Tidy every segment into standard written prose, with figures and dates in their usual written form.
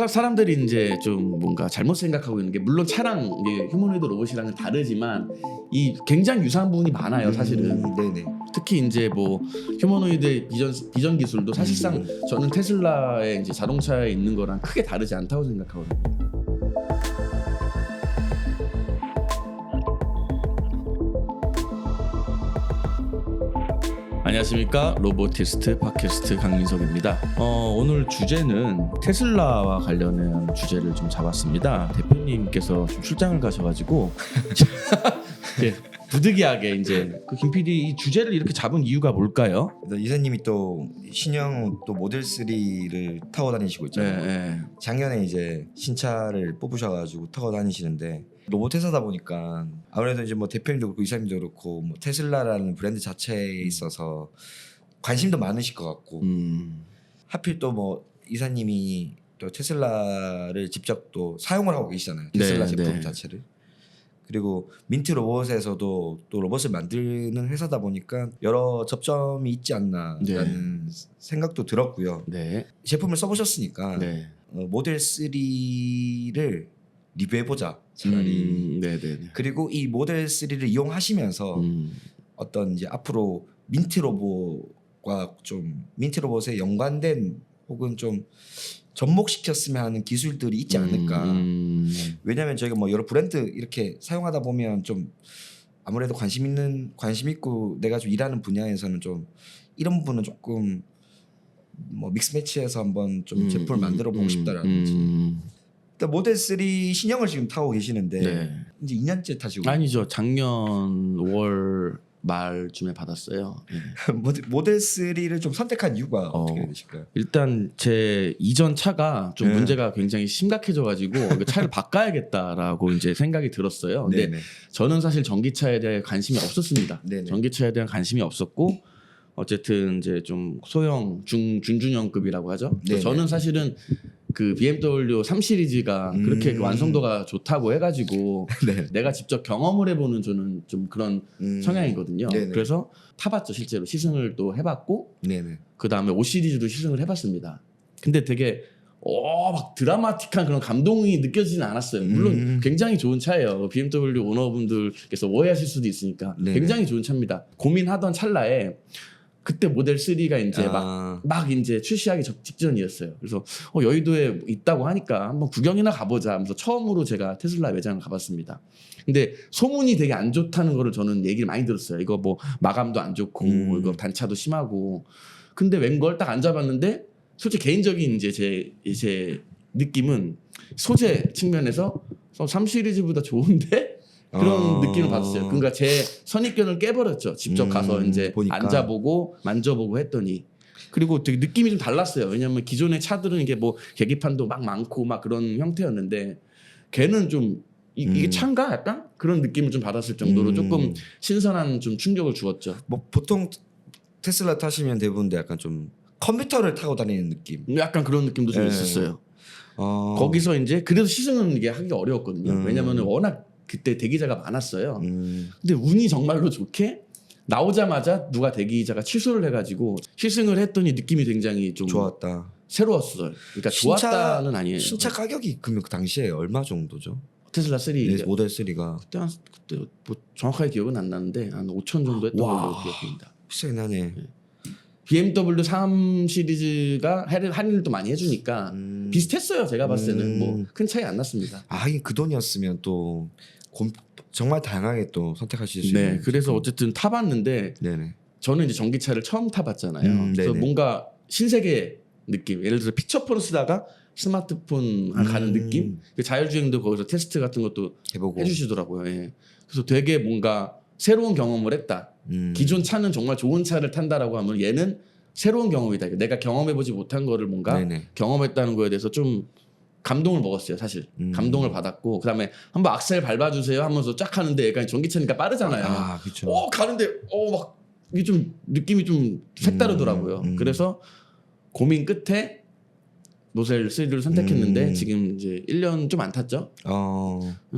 사람들이 이제 좀 뭔가 잘못 생각하고 있는 게 물론 차랑 이게 휴머노이드 로봇이랑은 다르지만 이 굉장히 유사한 부분이 많아요 사실은. 네네. 특히 이제 뭐 휴머노이드 비전 기술도 사실상 저는 테슬라의 이제 자동차에 있는 거랑 크게 다르지 않다고 생각하거든요. 안녕하십니까, 로보티스트 팟캐스트 강민석입니다. 오늘 주제는 테슬라와 관련한 주제를 좀 잡았습니다. 대표님께서 좀 출장을 가셔가지고 예, 부득이하게 이제 김 PD 이 주제를 이렇게 잡은 이유가 뭘까요? 이사님이 또 신형 또 모델 3를 타고 다니시고 있잖아요. 네. 작년에 이제 신차를 뽑으셔가지고 타고 다니시는데 로봇 회사다 보니까 아무래도 이제 뭐 대표님도 그렇고 이사님도 그렇고 뭐 테슬라라는 브랜드 자체에 있어서 관심도 많으실 것 같고 하필 또 뭐 이사님이 또 테슬라를 직접 또 사용을 하고 계시잖아요. 테슬라 제품 자체를. 그리고 민트 로봇에서도 또 로봇을 만드는 회사다 보니까 여러 접점이 있지 않나라는 생각도 들었고요. 네. 제품을 써보셨으니까 모델 3를 리뷰해보자 차라리. 그리고 이 모델 3를 이용하시면서 어떤 이제 앞으로 민트 로봇과 좀 민트 로봇에 연관된 혹은 좀 접목시켰으면 하는 기술들이 있지 않을까. 왜냐하면 저희가 뭐 여러 브랜드 이렇게 사용하다 보면 좀 아무래도 관심 있고 내가 좀 일하는 분야에서는 좀 이런 부분은 조금 뭐 믹스매치해서 한번 좀 제품을 만들어 보고 싶다라든지. 일단 모델 3 신형을 지금 타고 계시는데 이제 2년째 타시고. 아니죠, 작년 5월 말쯤에 받았어요. 모델 3를 좀 선택한 이유가 어떻게 되실까요? 일단 제 이전 차가 좀 문제가 굉장히 심각해져가지고 차를 바꿔야겠다라고 이제 생각이 들었어요. 근데 저는 사실 전기차에 대해 관심이 없었습니다. 전기차에 대한 관심이 없었고 어쨌든 이제 좀 소형 준중형급이라고 하죠. 저는 사실은 그 BMW 3 시리즈가 그렇게 완성도가 좋다고 해가지고 내가 직접 경험을 해보는 저는 좀 그런 성향이거든요. 그래서 타봤죠. 실제로 시승을 또 해봤고 그 다음에 5 시리즈도 시승을 해봤습니다. 근데 되게 막 드라마틱한 그런 감동이 느껴지진 않았어요. 물론 굉장히 좋은 차예요. BMW 오너분들께서 오해하실 수도 있으니까 굉장히 좋은 차입니다. 고민하던 찰나에 그때 모델 3가 이제 막 이제 출시하기 직전이었어요. 그래서 여의도에 있다고 하니까 한번 구경이나 가보자 하면서 처음으로 제가 테슬라 매장을 가봤습니다. 근데 소문이 되게 안 좋다는 거를 저는 얘기를 많이 들었어요. 이거 뭐 마감도 안 좋고 이거 단차도 심하고. 근데 웬걸 딱 앉아봤는데 솔직히 개인적인 이제 제 느낌은 소재 측면에서 3 시리즈보다 좋은데? 그런 느낌을 받았어요. 그러니까 제 선입견을 깨버렸죠. 직접 가서 이제 보니까. 앉아보고 만져보고 했더니. 그리고 되게 느낌이 좀 달랐어요. 왜냐면 기존의 차들은 이게 뭐 계기판도 막 많고 막 그런 형태였는데 걔는 좀 이게 차인가 약간 그런 느낌을 좀 받았을 정도로 조금 신선한 좀 충격을 주었죠. 뭐 보통 테슬라 타시면 대부분 약간 좀 컴퓨터를 타고 다니는 느낌. 약간 그런 느낌도 좀 있었어요. 거기서 이제 그래도 시승은 이게 하기가 어려웠거든요. 왜냐면 워낙 그때 대기자가 많았어요. 근데 운이 정말로 좋게 나오자마자 누가 대기자가 취소를 해가지고 시승을 했더니 느낌이 굉장히 좀 좋았다. 새로웠어요. 그러니까 좋았다는 아니에요. 신차 가격이 그러면 그 당시에 얼마 정도죠? 테슬라 3 모델 3가 그때 뭐 정확하게 기억은 안 나는데 한 5천 정도 했던 걸로 기억합니다. 비싸긴 하네. BMW 3 시리즈가 할인을 또 많이 해주니까 비슷했어요. 제가 봤을 때는 뭐 큰 차이 안 났습니다. 하긴 그 돈이었으면 또 정말 다양하게 또 선택하실 수 있는. 그래서 어쨌든 타봤는데 저는 이제 전기차를 처음 타봤잖아요. 그래서 뭔가 신세계 느낌. 예를 들어서 피처폰을 쓰다가 스마트폰 가는 느낌. 자율주행도 거기서 테스트 같은 것도 해주시더라고요. 그래서 되게 뭔가 새로운 경험을 했다. 기존 차는 정말 좋은 차를 탄다라고 하면 얘는 새로운 경험이다. 내가 경험해보지 못한 거를 뭔가 경험했다는 거에 대해서 좀 감동을 먹었어요. 사실 감동을 받았고 그다음에 한번 악셀 밟아주세요 하면서 쫙 하는데 약간 전기차니까 빠르잖아요. 그렇죠. 가는데 막 이게 좀 느낌이 좀 색다르더라고요. 그래서 고민 끝에 모델 3를 선택했는데 지금 이제 1년 좀 안 탔죠.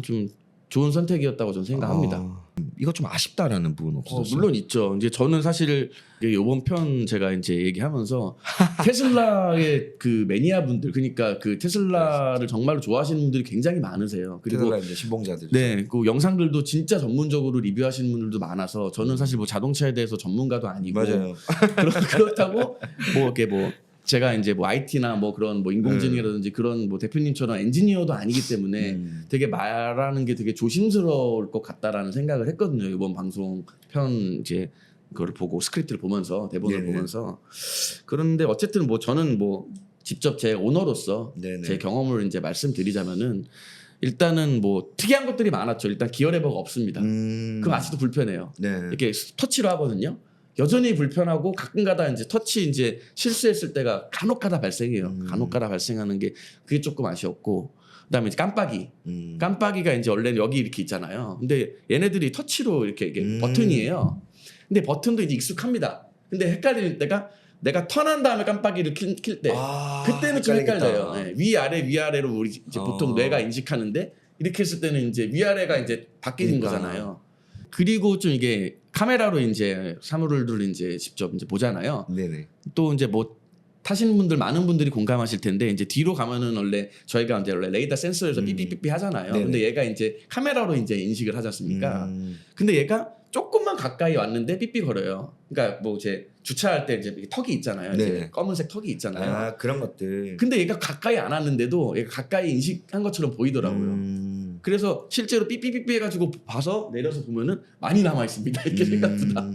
좀 좋은 선택이었다고 저는 생각합니다. 이거 좀 아쉽다라는 부분 없었어요? 물론 있죠. 이제 저는 사실 이번 편 제가 이제 얘기하면서 테슬라의 그 매니아 분들, 그러니까 그 테슬라를 정말로 좋아하시는 분들이 굉장히 많으세요. 그리고 테슬라 이제 신봉자들. 네, 그 영상들도 진짜 전문적으로 리뷰하시는 분들도 많아서 저는 사실 뭐 자동차에 대해서 전문가도 아니고 맞아요. 그렇다고 뭐 이렇게 뭐 제가 이제 뭐 IT나 뭐 그런 뭐 인공지능이라든지 그런 뭐 대표님처럼 엔지니어도 아니기 때문에 되게 말하는 게 되게 조심스러울 것 같다라는 생각을 했거든요. 이번 방송 편 이제 그거를 보고 스크립트를 보면서 대본을 네네. 보면서. 그런데 어쨌든 뭐 저는 뭐 직접 제 오너로서 네네. 제 경험을 이제 말씀드리자면은 일단은 뭐 특이한 것들이 많았죠. 일단 기어 레버가 없습니다. 그거 아직도 불편해요. 네. 이렇게 터치로 하거든요. 여전히 불편하고 가끔가다 이제 터치 이제 실수했을 때가 간혹가다 발생해요. 간혹가다 발생하는 게 그게 조금 아쉬웠고, 그다음에 이제 깜빡이. 깜빡이가 이제 원래는 여기 이렇게 있잖아요. 근데 얘네들이 터치로 이렇게 이게 버튼이에요. 근데 버튼도 이제 익숙합니다. 근데 헷갈릴 때가 내가 턴한 다음에 깜빡이를 킬 때 그때는 좀 헷갈려요. 네. 위아래로 우리 이제 보통 뇌가 인식하는데 이렇게 했을 때는 이제 위아래가 이제 바뀌는 거잖아요. 그리고 좀 이게 카메라로 이제 사물을 이제 직접 이제 보잖아요. 네네. 또 이제 뭐 타시는 분들 많은 분들이 공감하실 텐데 이제 뒤로 가면은 원래 저희가 이제 원래 레이더 센서에서 삐삐삐삐 하잖아요. 네네. 근데 얘가 이제 카메라로 이제 인식을 하지 않습니까? 근데 얘가 조금만 가까이 왔는데 삐삐 거려요. 그러니까 뭐 이제 주차할 때 이제 턱이 있잖아요. 이제 검은색 턱이 있잖아요. 아, 그런 것들. 근데 얘가 가까이 안 왔는데도 얘가 가까이 인식한 것처럼 보이더라고요. 그래서 실제로 삐삐삐삐 해가지고 봐서 내려서 보면은 많이 남아 있습니다. 이렇게 생각보다.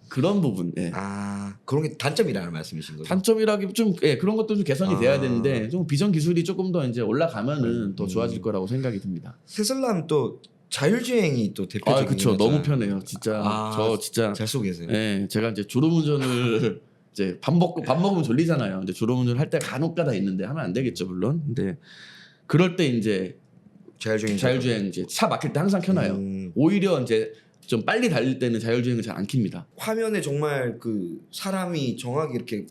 그런 부분. 예. 아, 그런 게 단점이라는 말씀이신 거죠? 단점이라기 좀 그런 것도 좀 개선이 돼야 되는데 좀 비전 기술이 조금 더 이제 올라가면은 더 좋아질 거라고 생각이 듭니다. 테슬라는 또 자율주행이 또 대표적인. 그렇죠. 너무 편해요. 진짜 저 진짜 잘 쏘고 계세요. 예, 제가 이제 졸음운전을 이제 밥 먹으면 졸리잖아요. 근데 졸음운전 할 때 간혹가다 있는데 하면 안 되겠죠, 물론. 근데 그럴 때 이제 자율주행 이제 차 막힐 때 항상 켜놔요. 오히려 이제 좀 빨리 달릴 때는 자율주행을 잘 안 킵니다. 화면에 정말 그 사람이 정확히 이렇게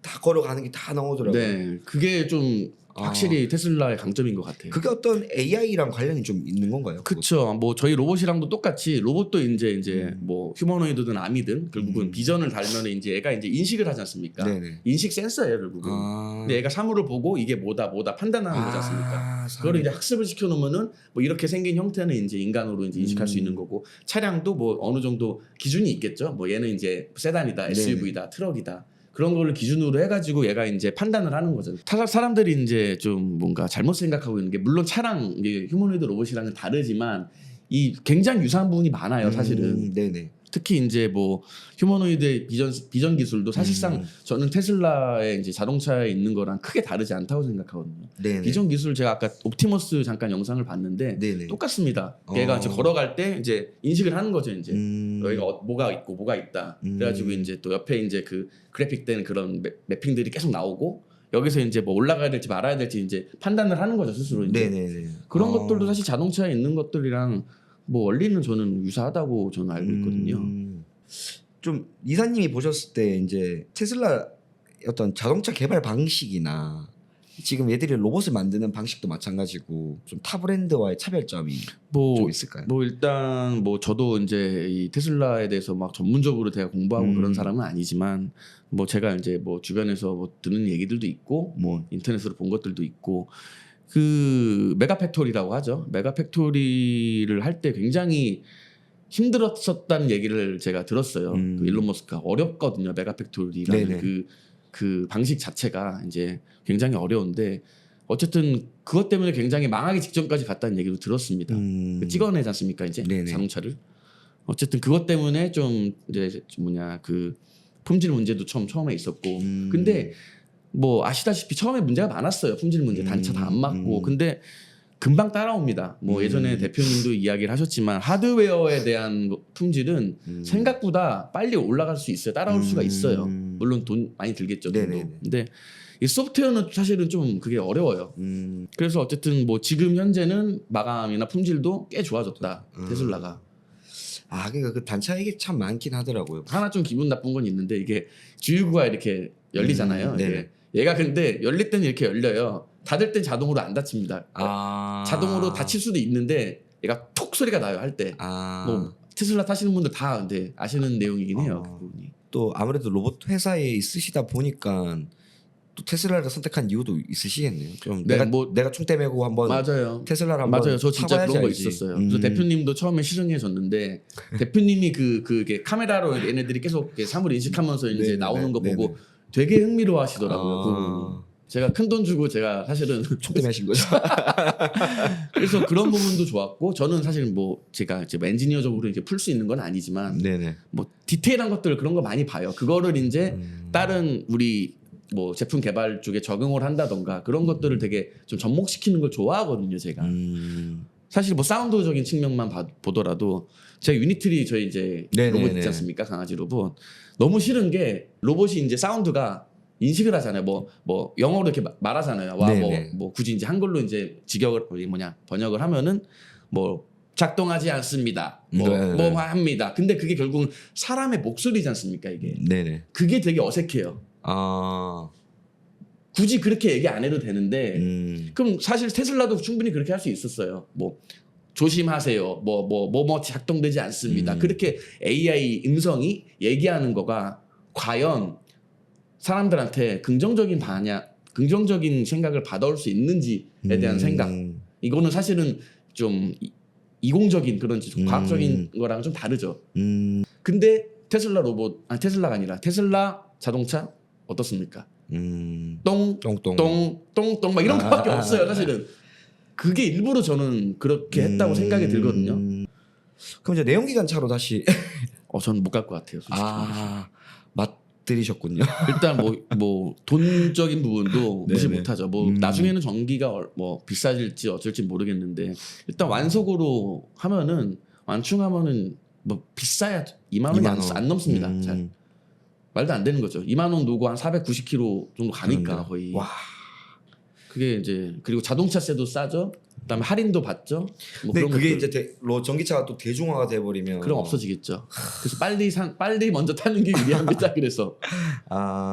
다 걸어가는 게 다 나오더라고요. 네, 그게 좀 확실히 테슬라의 강점인 것 같아요. 그게 어떤 AI랑 관련이 좀 있는 건가요? 그렇죠. 뭐 저희 로봇이랑도 똑같이 로봇도 이제 뭐 휴머노이드든 아미든 결국은 비전을 달면 이제 얘가 이제 인식을 하지 않습니까? 네네. 인식 센서예요, 결국은. 근데 얘가 사물을 보고 이게 뭐다 판단하는 거지 않습니까? 그걸 이제 학습을 시켜놓으면은 뭐 이렇게 생긴 형태는 이제 인간으로 이제 인식할 수 있는 거고, 차량도 뭐 어느 정도 기준이 있겠죠. 뭐 얘는 이제 세단이다, SUV다, 트럭이다. 그런 거를 기준으로 해가지고 얘가 이제 판단을 하는 거죠. 사람들이 이제 좀 뭔가 잘못 생각하고 있는 게, 물론 차랑 이게 휴머노이드 로봇이랑은 다르지만 이 굉장히 유사한 부분이 많아요, 사실은. 네네. 특히 이제 뭐 휴머노이드의 비전 기술도 사실상 저는 테슬라의 이제 자동차에 있는 거랑 크게 다르지 않다고 생각하거든요. 네네. 비전 기술 제가 아까 옵티머스 잠깐 영상을 봤는데 네네. 똑같습니다. 걔가 이제 걸어갈 때 이제 인식을 하는 거죠. 이제 여기가 뭐가 있고 뭐가 있다. 그래가지고 이제 또 옆에 이제 그 그래픽된 그런 매핑들이 계속 나오고, 여기서 이제 뭐 올라가야 될지 말아야 될지 이제 판단을 하는 거죠, 스스로. 이제. 네네네. 그런 것들도 사실 자동차에 있는 것들이랑 뭐 원리는 저는 유사하다고 저는 알고 있거든요. 좀 이사님이 보셨을 때 이제 테슬라 어떤 자동차 개발 방식이나 지금 얘들이 로봇을 만드는 방식도 마찬가지고 좀 타 브랜드와의 차별점이 좀 있을까요? 뭐 일단 뭐 저도 이제 이 테슬라에 대해서 막 전문적으로 제가 공부하고 그런 사람은 아니지만, 뭐 제가 이제 뭐 주변에서 뭐 듣는 얘기들도 있고 뭐 인터넷으로 본 것들도 있고, 그 메가팩토리라고 하죠. 메가팩토리를 할 때 굉장히 힘들었었다는 얘기를 제가 들었어요. 그 일론 머스크가 어렵거든요. 메가팩토리라는 그 방식 자체가 이제 굉장히 어려운데, 어쨌든 그것 때문에 굉장히 망하기 직전까지 갔다는 얘기도 들었습니다. 찍어내지 않습니까, 이제 자동차를. 어쨌든 그것 때문에 좀 이제 그 품질 문제도 처음에 있었고, 근데 뭐 아시다시피 처음에 문제가 많았어요. 품질 문제, 단차 다 안 맞고. 근데 금방 따라옵니다. 뭐 예전에 대표님도 이야기를 하셨지만 하드웨어에 대한 품질은 생각보다 빨리 올라갈 수 있어요. 따라올 수가 있어요. 물론 돈 많이 들겠죠. 돈도. 근데 이 소프트웨어는 사실은 좀 그게 어려워요. 그래서 어쨌든 뭐 지금 현재는 마감이나 품질도 꽤 좋아졌다, 테슬라가. 그러니까 그 단차 이게 참 많긴 하더라고요. 하나 좀 기분 나쁜 건 있는데, 이게 주유구가 이렇게 열리잖아요. 얘가 근데 열릴 때는 이렇게 열려요. 닫을 땐 자동으로 안 닫힙니다. 자동으로 닫힐 수도 있는데 얘가 톡 소리가 나요 할 때. 뭐 테슬라 타시는 분들 다 근데 아시는 내용이긴 해요. 그 부분이. 또 아무래도 로봇 회사에 있으시다 보니까 또 테슬라를 선택한 이유도 있으시겠네요. 좀 네, 내가 충대 메고 한번 맞아요. 테슬라를 한번 맞아요. 저 진짜 그런 거 알지. 있었어요. 그래서 대표님도 처음에 실행해 줬는데 대표님이 그게 카메라로 얘네들이 계속 사물 인식하면서 이제 나오는 거 보고 되게 흥미로워하시더라고요. 제가 큰 돈 주고 제가 사실은 충대 매신 거죠. 그래서 그런 부분도 좋았고 저는 사실 뭐 제가 이제 엔지니어적으로 이렇게 풀 수 있는 건 아니지만 뭐 디테일한 것들 그런 거 많이 봐요. 그거를 이제 다른 우리 뭐 제품 개발 쪽에 적용을 한다던가 그런 것들을 되게 좀 접목시키는 걸 좋아하거든요, 제가. 사실 뭐 사운드적인 측면만 보더라도 제가 유니트리 저희 이제 로봇 있지 않습니까? 강아지 로봇. 너무 싫은 게 로봇이 이제 사운드가 인식을 하잖아요. 뭐 영어로 이렇게 말하잖아요. 와 뭐 굳이 이제 한글로 이제 번역을 하면은 뭐 작동하지 않습니다. 뭐 합니다. 근데 그게 결국은 사람의 목소리지 않습니까, 이게. 그게 되게 어색해요. 굳이 그렇게 얘기 안 해도 되는데 그럼 사실 테슬라도 충분히 그렇게 할 수 있었어요. 뭐 조심하세요. 뭐 작동되지 않습니다. 그렇게 AI 음성이 얘기하는 거가 과연 사람들한테 긍정적인 생각을 받아올 수 있는지에 대한 생각. 이거는 사실은 좀 이공적인 그런 과학적인 거랑 좀 다르죠. 근데 테슬라가 아니라 테슬라 자동차 어떻습니까? 똥똥똥똥 막 이런 거밖에 없어요. 사실은 그게 일부러 저는 그렇게 했다고 생각이 들거든요. 그럼 이제 내연기관차로 다시 저는 못 갈 것 같아요. 솔직히. 맛들이셨군요. 일단 뭐 돈적인 부분도 무시 못하죠. 뭐 나중에는 전기가 뭐 비싸질지 어쩔지 모르겠는데 일단 완속으로 하면은 완충하면은 뭐 비싸야 2만 원이 안 넘습니다. 잘. 말도 안 되는 거죠. 2만 원 놓고 한 490km 정도 가니까 거의. 와. 그게 이제 그리고 자동차세도 싸죠. 그다음에 할인도 받죠. 뭐 근데 그런 그게 것들. 이제 전기차가 또 대중화가 돼 버리면 그럼 없어지겠죠. 그래서 빨리 먼저 타는 게 유리합니다. 그래서.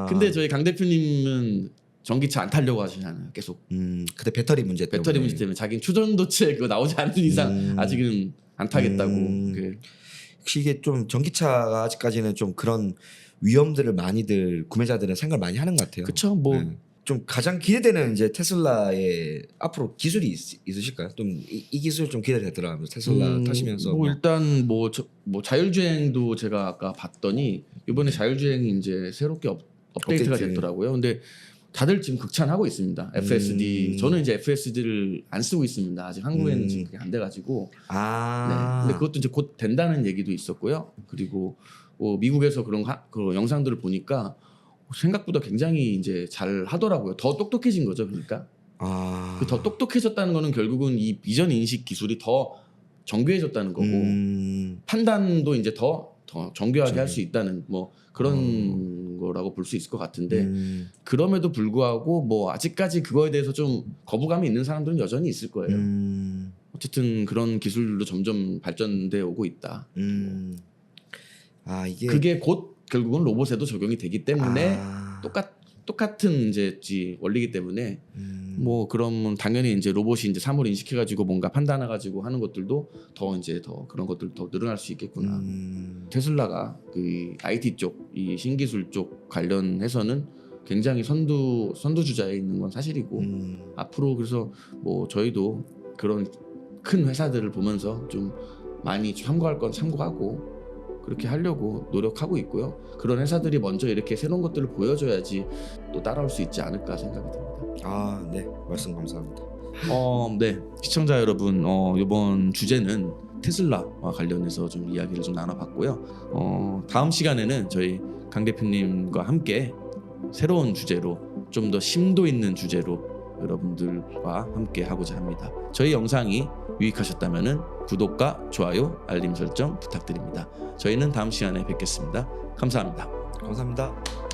근데 저희 강 대표님은 전기차 안 타려고 하시잖아요. 계속. 근데 배터리 문제 때문에 자기는 추전도체 그거 나오지 않는 이상 아직은 안 타겠다고. 혹시 이게 좀 전기차가 아직까지는 좀 그런 위험들을 많이들 구매자들은 생각을 많이 하는 것 같아요. 그렇죠. 뭐 좀 가장 기대되는 이제 테슬라의 앞으로 기술이 있으실까요? 좀 이 기술 좀 기대되더라고요. 테슬라 타시면서. 일단 뭐 자율주행도 제가 아까 봤더니 이번에 자율주행이 이제 새롭게 업데이트가 됐더라고요. 근데 다들 지금 극찬하고 있습니다. FSD. 저는 이제 FSD를 안 쓰고 있습니다. 아직 한국에는 지금 그게 안 돼가지고. 근데 그것도 이제 곧 된다는 얘기도 있었고요. 그리고 미국에서 그런 영상들을 보니까 생각보다 굉장히 이제 잘 하더라고요. 더 똑똑해진 거죠, 그러니까. 더 똑똑해졌다는 거는 결국은 이 비전 인식 기술이 더 정교해졌다는 거고 판단도 이제 더 정교하게 할 수 있다는 뭐 그런 거라고 볼 수 있을 것 같은데 그럼에도 불구하고 뭐 아직까지 그거에 대해서 좀 거부감이 있는 사람들은 여전히 있을 거예요. 어쨌든 그런 기술도 점점 발전돼 오고 있다. 그게 곧 결국은 로봇에도 적용이 되기 때문에 똑같은 이제 원리이기 때문에 뭐 그러면 당연히 이제 로봇이 이제 사물 인식해가지고 뭔가 판단해가지고 하는 것들도 더 그런 것들 더 늘어날 수 있겠구나. 테슬라가 그 IT 쪽, 이 신기술 쪽 관련해서는 굉장히 선두주자에 있는 건 사실이고 앞으로 그래서 뭐 저희도 그런 큰 회사들을 보면서 좀 많이 참고할 건 참고하고. 그렇게 하려고 노력하고 있고요. 그런 회사들이 먼저 이렇게 새로운 것들을 보여줘야지 또 따라올 수 있지 않을까 생각이 듭니다. 네, 말씀 감사합니다. 네, 시청자 여러분, 이번 주제는 테슬라와 관련해서 좀 이야기를 좀 나눠봤고요. 다음 시간에는 저희 강 대표님과 함께 새로운 주제로 좀 더 심도 있는 주제로 여러분들과 함께 하고자 합니다. 저희 영상이 유익하셨다면 구독과 좋아요, 알림 설정 부탁드립니다. 저희는 다음 시간에 뵙겠습니다. 감사합니다. 감사합니다.